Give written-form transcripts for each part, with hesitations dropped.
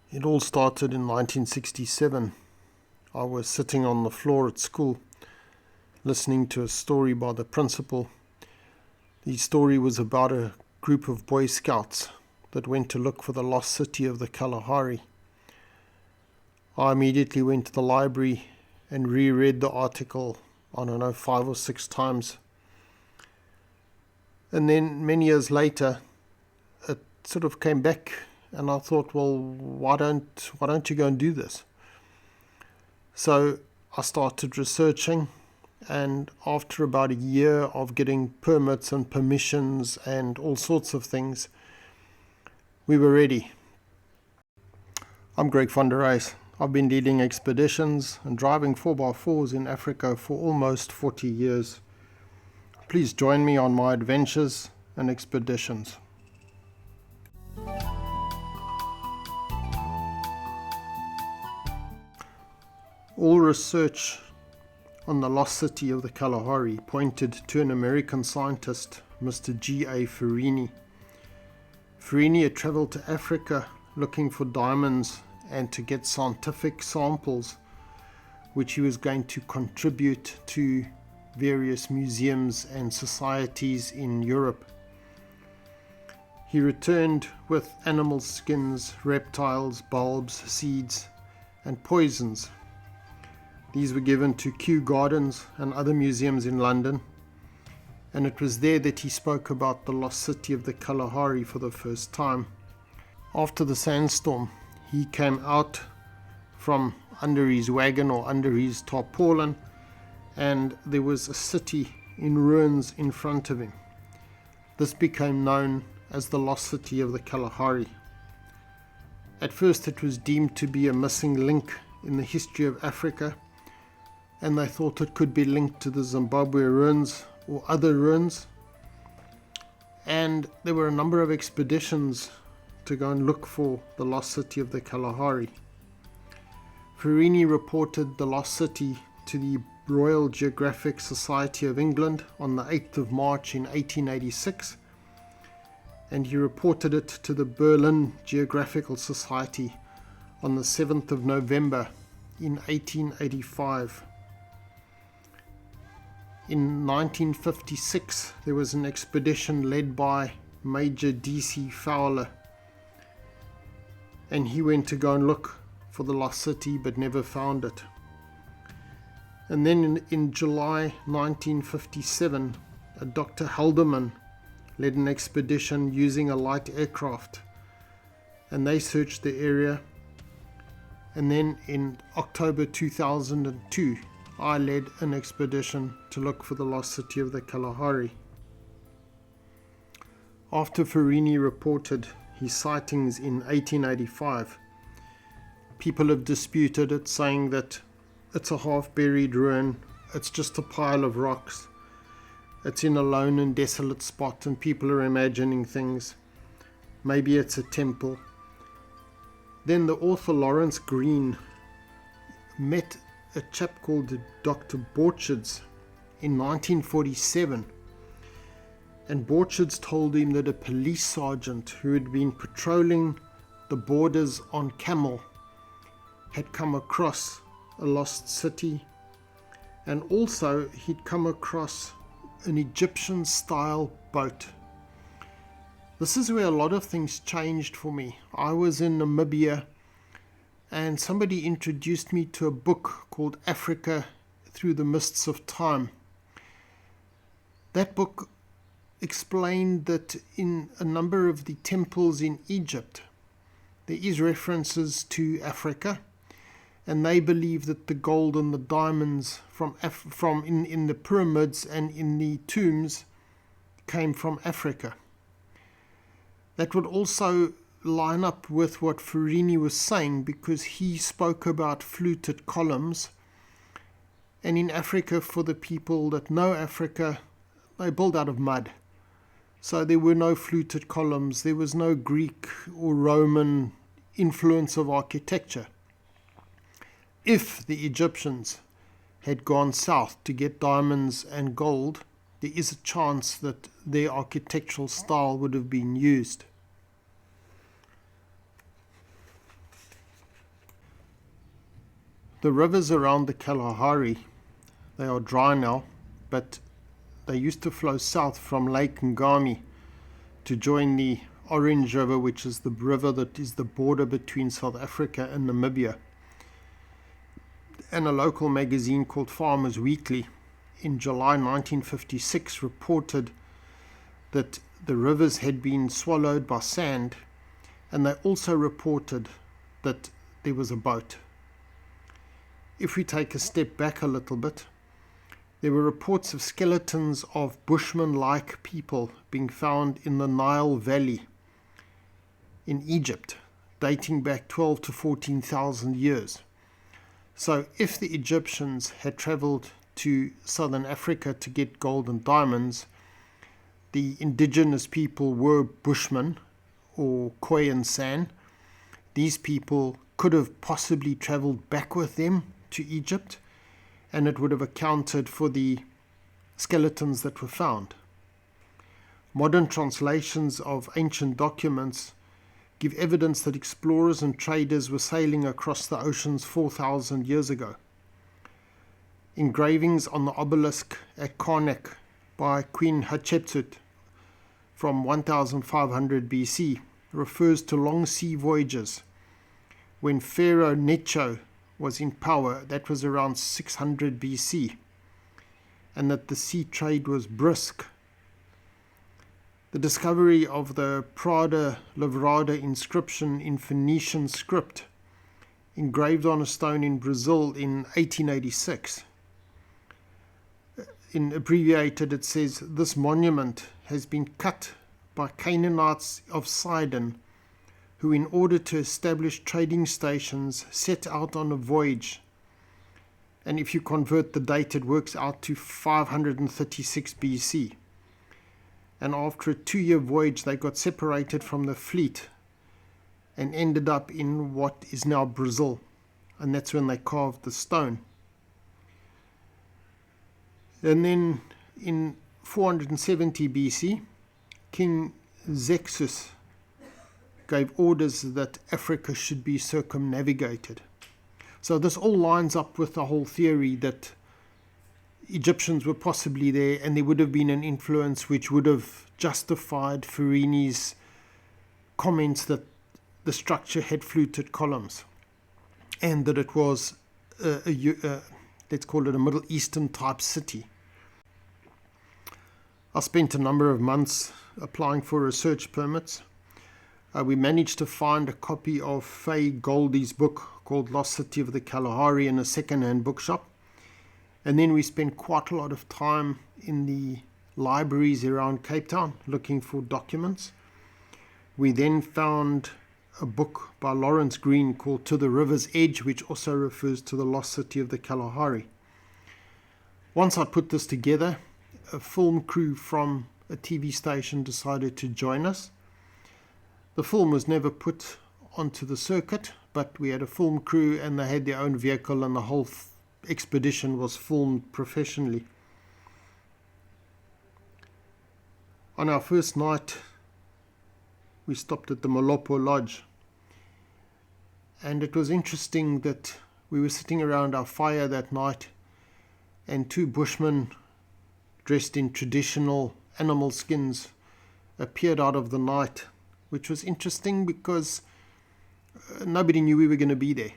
It all started in 1967. I was sitting on the floor at school, listening to a story by the principal. The story was about a group of Boy Scouts that went to look for the lost city of the Kalahari. I immediately went to the library and reread the article, 5 or 6 times. And then many years later, it sort of came back, and I thought, well, why don't you go and do this? So I started researching, and after about a year of getting permits and permissions and all sorts of things, we were ready. I'm Greg van der Reis. I've been leading expeditions and driving 4x4s in Africa for almost 40 years. Please join me on my adventures and expeditions. All research on the lost city of the Kalahari pointed to an American scientist, Mr. G.A. Farini. Farini had traveled to Africa looking for diamonds and to get scientific samples which he was going to contribute to various museums and societies in Europe. He returned with animal skins, reptiles, bulbs, seeds, and poisons. These were given to Kew Gardens and other museums in London, and it was there that he spoke about the lost city of the Kalahari for the first time. After the sandstorm, he came out from under his wagon or under his tarpaulin, and there was a city in ruins in front of him. This became known as the lost city of the Kalahari. At first it was deemed to be a missing link in the history of Africa, and they thought it could be linked to the Zimbabwe ruins or other ruins. And there were a number of expeditions to go and look for the lost city of the Kalahari. Farini reported the lost city to the Royal Geographic Society of England on the 8th of March in 1886, and he reported it to the Berlin Geographical Society on the 7th of November in 1885. In 1956, there was an expedition led by Major D.C. Fowler, and he went to go and look for the lost city but never found it. And then in July 1957, a Dr. Haldeman led an expedition using a light aircraft, and they searched the area. And then in October 2002, I led an expedition to look for the lost city of the Kalahari. After Farini reported his sightings in 1885, people have disputed it, saying that it's a half-buried ruin, it's just a pile of rocks, it's in a lone and desolate spot, and people are imagining things. Maybe it's a temple. Then the author Lawrence Green met a chap called Dr. Borchards in 1947, and Borchards told him that a police sergeant who had been patrolling the borders on camel had come across a lost city, and also he'd come across an Egyptian style boat. This is where a lot of things changed for me. I was in Namibia, and somebody introduced me to a book called Africa Through the Mists of Time. That book explained that in a number of the temples in Egypt, there is references to Africa, and they believe that the gold and the diamonds from in the pyramids and in the tombs came from Africa. That would also line up with what Farini was saying, because he spoke about fluted columns, and in Africa, for the people that know Africa, they build out of mud. So there were no fluted columns, there was no Greek or Roman influence of architecture. If the Egyptians had gone south to get diamonds and gold, there is a chance that their architectural style would have been used. The rivers around the Kalahari, they are dry now, but they used to flow south from Lake Ngami to join the Orange River, which is the river that is the border between South Africa and Namibia. And a local magazine called Farmers Weekly in July 1956 reported that the rivers had been swallowed by sand, and they also reported that there was a boat. If we take a step back a little bit, there were reports of skeletons of Bushman-like people being found in the Nile Valley in Egypt, dating back 12 to 14,000 years. So if the Egyptians had traveled to southern Africa to get gold and diamonds, the indigenous people were Bushmen or Khoi and San. These people could have possibly traveled back with them to Egypt, and it would have accounted for the skeletons that were found. Modern translations of ancient documents give evidence that explorers and traders were sailing across the oceans 4,000 years ago. Engravings on the obelisk at Karnak by Queen Hatshepsut from 1500 BC refers to long sea voyages. When Pharaoh Necho was in power, that was around 600 BC, and that the sea trade was brisk. The discovery of the Prada Livrada inscription in Phoenician script, engraved on a stone in Brazil in 1886. In abbreviated, it says, "This monument has been cut by Canaanites of Sidon, who in order to establish trading stations set out on a voyage." And if you convert the date, it works out to 536 BC. And after a 2-year voyage, they got separated from the fleet and ended up in what is now Brazil. And that's when they carved the stone. And then in 470 BC, King Xerxes gave orders that Africa should be circumnavigated. So this all lines up with the whole theory that Egyptians were possibly there, and there would have been an influence which would have justified Farini's comments that the structure had fluted columns, and that it was let's call it a Middle Eastern type city. I spent a number of months applying for research permits. We managed to find a copy of Faye Goldie's book called Lost City of the Kalahari in a second-hand bookshop. And then we spent quite a lot of time in the libraries around Cape Town looking for documents. We then found a book by Lawrence Green called To the River's Edge, which also refers to the lost city of the Kalahari. Once I put this together, a film crew from a TV station decided to join us. The film was never put onto the circuit, but we had a film crew and they had their own vehicle, and the whole expedition was filmed professionally. On our first night, we stopped at the Molopo Lodge, and it was interesting that we were sitting around our fire that night, and 2 bushmen dressed in traditional animal skins appeared out of the night, which was interesting because nobody knew we were going to be there.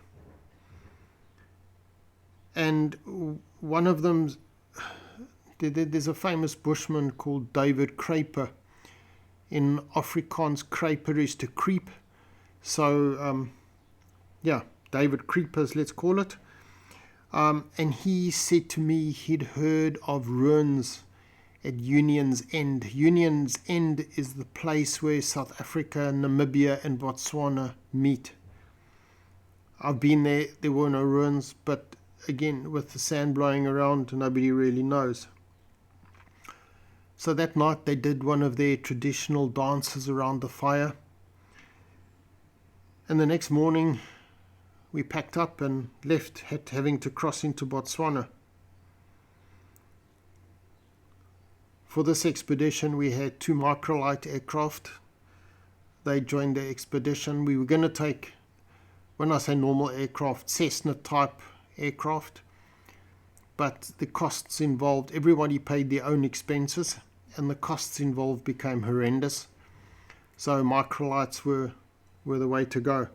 And one of them, there's a famous bushman called David Kruiper. In Afrikaans, Kruiper is to creep. So, David Kruipers, let's call it. And he said to me he'd heard of ruins at Union's End. Union's End is the place where South Africa, Namibia and Botswana meet. I've been there, there were no ruins, but again, with the sand blowing around, nobody really knows. So that night they did one of their traditional dances around the fire. And the next morning we packed up and left, having to cross into Botswana. For this expedition we had 2 microlight aircraft. They joined the expedition. We were going to take, when I say normal aircraft, Cessna type aircraft, but the costs involved, everybody paid their own expenses, and the costs involved became horrendous. So microlights were the way to go.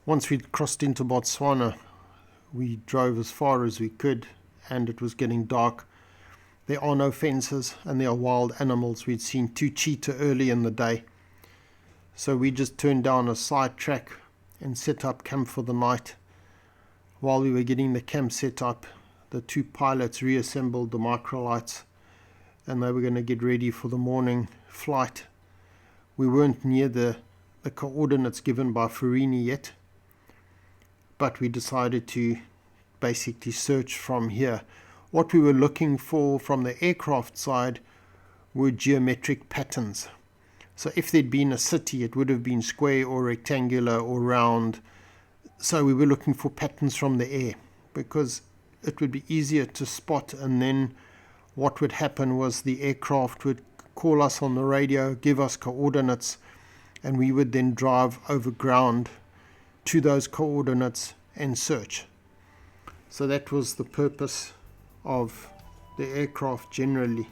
Once we'd crossed into Botswana, we drove as far as we could, and it was getting dark. There are no fences, and there are wild animals. We'd seen 2 cheetah early in the day. So we just turned down a side track and set up camp for the night. While we were getting the camp set up, the 2 pilots reassembled the microlights, and they were going to get ready for the morning flight. We weren't near the coordinates given by Farini yet, but we decided to basically search from here. What we were looking for from the aircraft side were geometric patterns. So if there'd been a city, it would have been square or rectangular or round. So we were looking for patterns from the air, because it would be easier to spot, and then what would happen was the aircraft would call us on the radio, give us coordinates, and we would then drive over ground to those coordinates and search. So that was the purpose of the aircraft generally.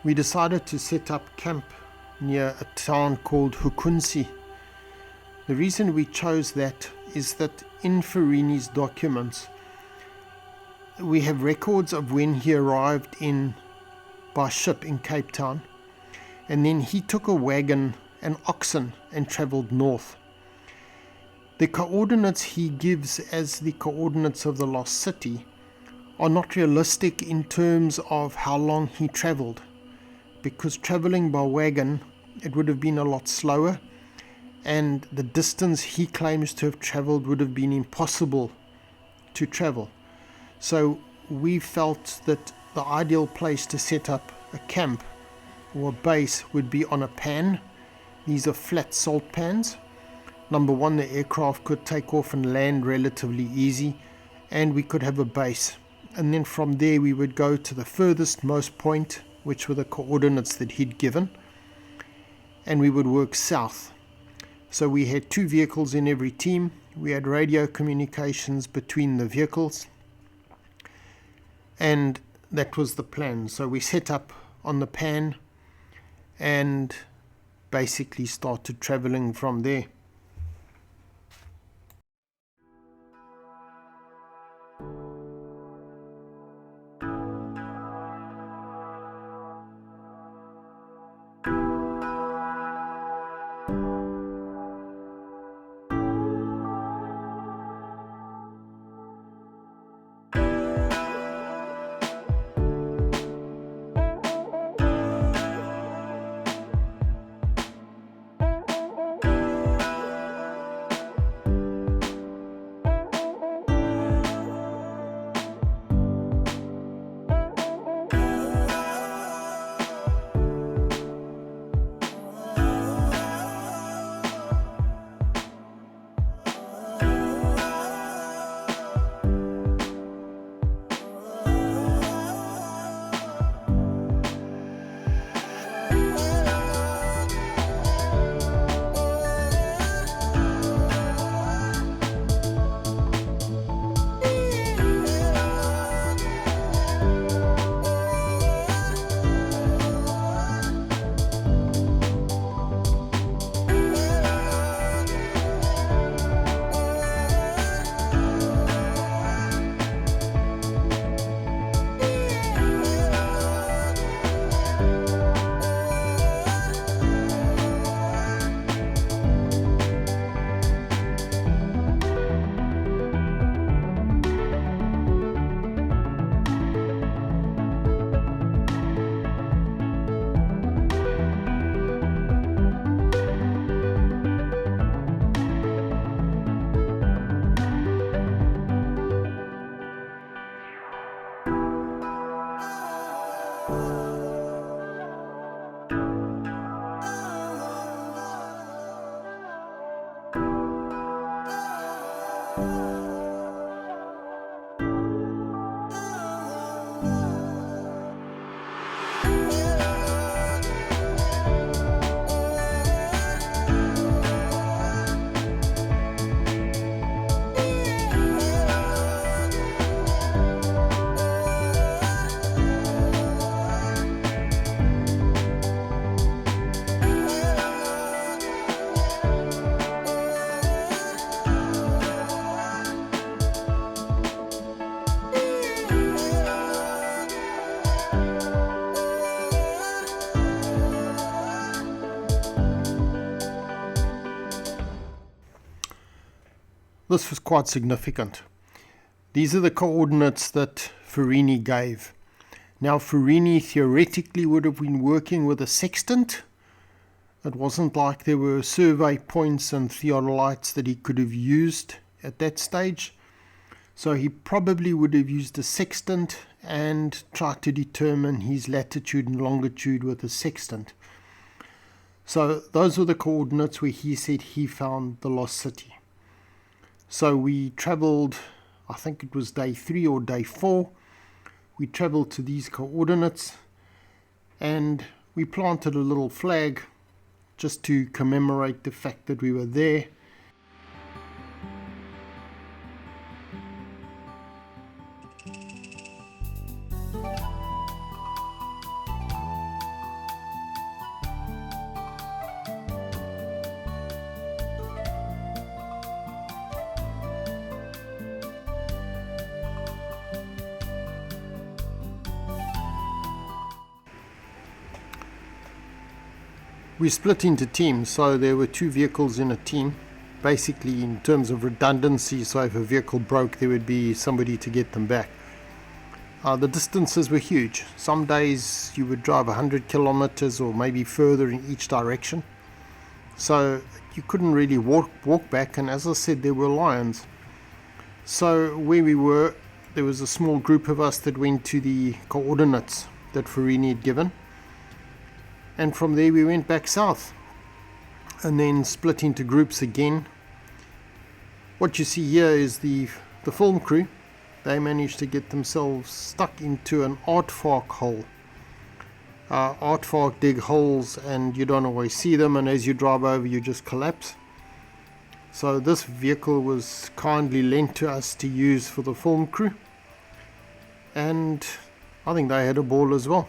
we decided to set up camp near a town called Hukunsi. The reason we chose that is that in Farini's documents we have records of when he arrived in by ship in Cape Town, and then he took a wagon and oxen and travelled north. The coordinates he gives as the coordinates of the lost city are not realistic in terms of how long he travelled, because travelling by wagon it would have been a lot slower, and the distance he claims to have travelled would have been impossible to travel. So we felt that the ideal place to set up a camp or a base would be on a pan. These are flat salt pans. Number one, the aircraft could take off and land relatively easy, and we could have a base. And then from there we would go to the furthest most point, which were the coordinates that he'd given, and we would work south. So we had 2 vehicles in every team. We had radio communications between the vehicles, and that was the plan. So we set up on the pan and basically started traveling from there. This was quite significant. These are the coordinates that Farini gave. Now, Farini theoretically would have been working with a sextant. It wasn't like there were survey points and theodolites that he could have used at that stage. So he probably would have used a sextant and tried to determine his latitude and longitude with a sextant. So those were the coordinates where he said he found the lost city. So we traveled, I think it was day 3 or day 4. We traveled to these coordinates and we planted a little flag just to commemorate the fact that we were there. We split into teams, so there were 2 vehicles in a team. Basically, in terms of redundancy, so if a vehicle broke, there would be somebody to get them back. The distances were huge. Some days you would drive 100 kilometers or maybe further in each direction. So you couldn't really walk back, and as I said, there were lions. So where we were, there was a small group of us that went to the coordinates that Farini had given. And from there we went back south and then split into groups again. What you see here is the film crew. They managed to get themselves stuck into an aardvark hole. Aardvark dig holes and you don't always see them, and as you drive over you just collapse. So this vehicle was kindly lent to us to use for the film crew, and I think they had a ball as well.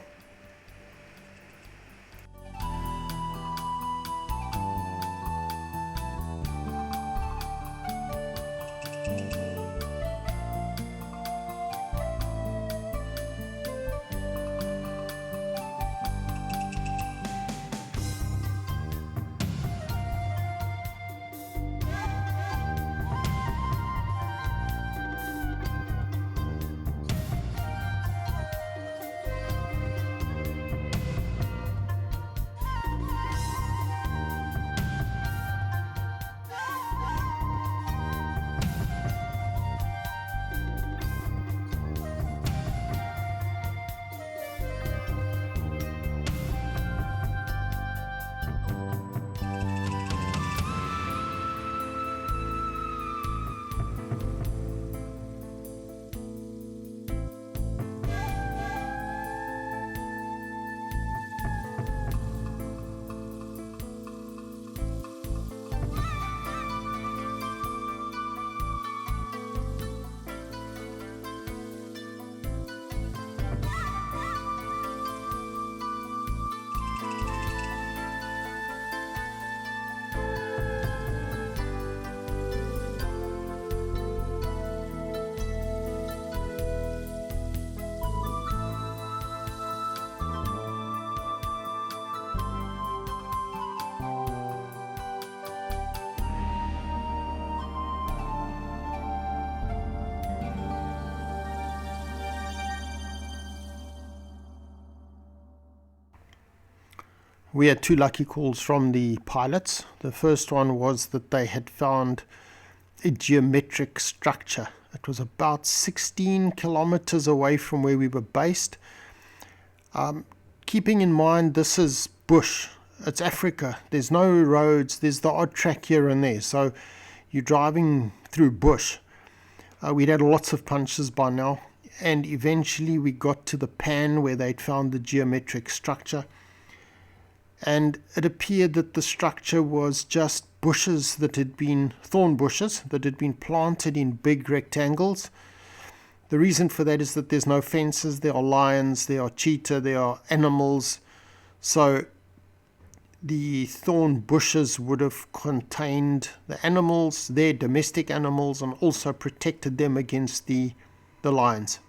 We had 2 lucky calls from the pilots. The first one was that they had found a geometric structure. It was about 16 kilometers away from where we were based. Keeping in mind this is bush, it's Africa, there's no roads, there's the odd track here and there, so you're driving through bush. We'd had lots of punches by now, and eventually we got to the pan where they'd found the geometric structure. And it appeared that the structure was just bushes that had been, thorn bushes, that had been planted in big rectangles. The reason for that is that there's no fences, there are lions, there are cheetah, there are animals. So the thorn bushes would have contained the animals, their domestic animals, and also protected them against the lions.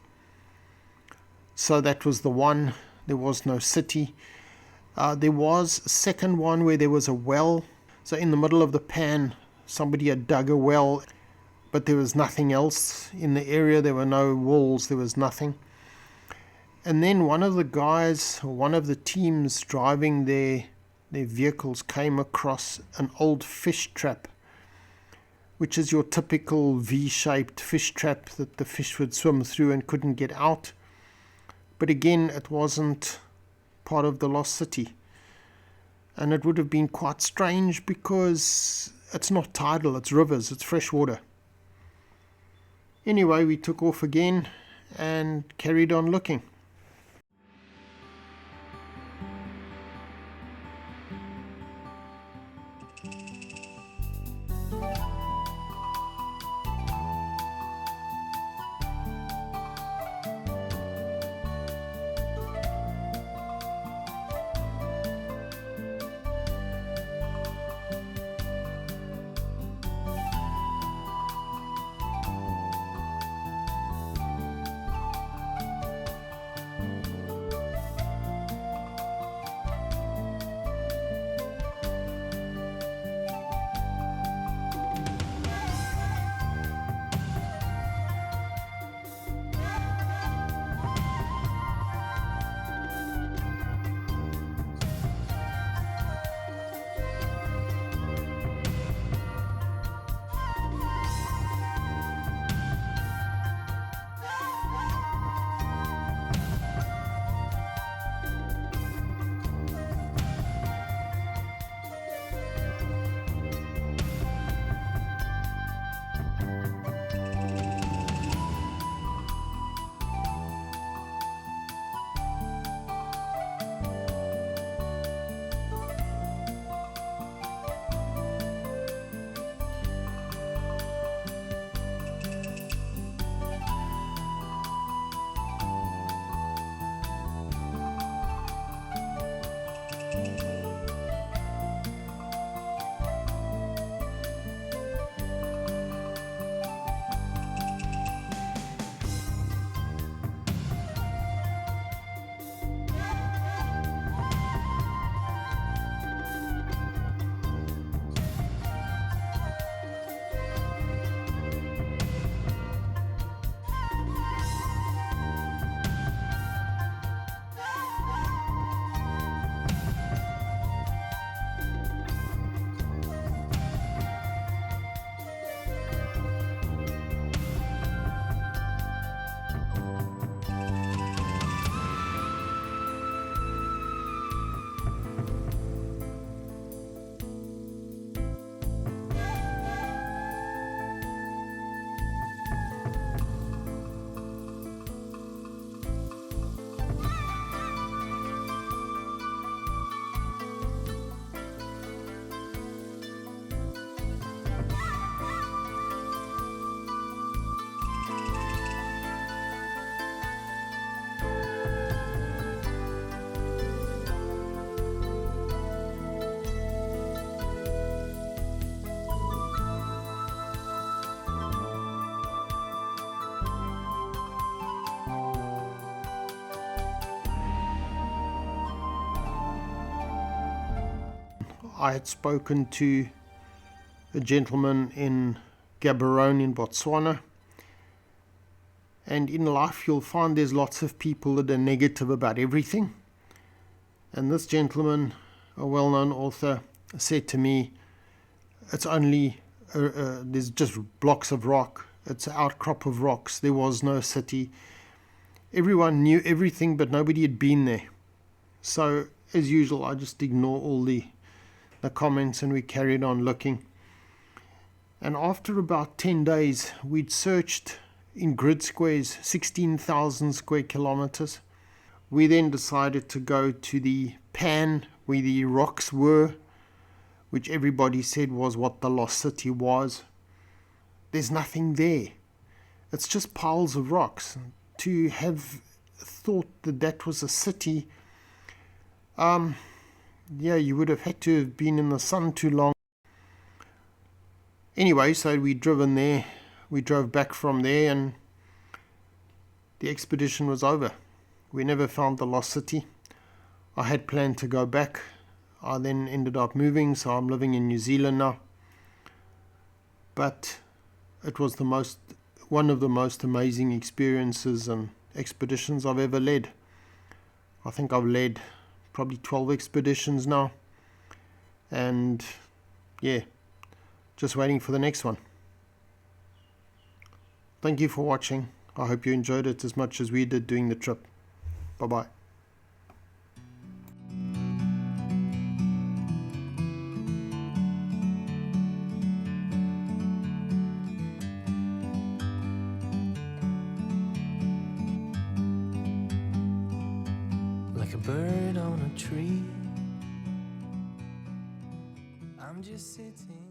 So that was the one. There was no city. There was a second one where there was a well. So in the middle of the pan, somebody had dug a well, but there was nothing else in the area. There were no walls, there was nothing. And then one of the guys, or one of the teams driving their vehicles, came across an old fish trap, which is your typical V-shaped fish trap that the fish would swim through and couldn't get out. But again, it wasn't part of the lost city, and it would have been quite strange because it's not tidal, it's rivers, it's fresh water. Anyway, we took off again and carried on looking. I had spoken to a gentleman in Gaborone in Botswana, and in life you'll find there's lots of people that are negative about everything. And this gentleman, a well-known author, said to me, it's only there's just blocks of rock, it's an outcrop of rocks, there was no city. Everyone knew everything, but nobody had been there. So as usual, I just ignore all the comments, and we carried on looking. And after about 10 days, we'd searched in grid squares 16,000 square kilometers. We then decided to go to the pan where the rocks were, which everybody said was what the lost city was. There's nothing there. It's just piles of rocks. To have thought that that was a city, you would have had to have been in the sun too long. Anyway, so we'd driven there. We drove back from there, and the expedition was over. We never found the lost city. I had planned to go back. I then ended up moving, so I'm living in New Zealand now. But it was one of the most amazing experiences and expeditions I've ever led. I think I've led probably 12 expeditions now. And yeah, just waiting for the next one. Thank you for watching. I hope you enjoyed it as much as we did doing the trip. Bye-bye. Like a bird on a tree, I'm just sitting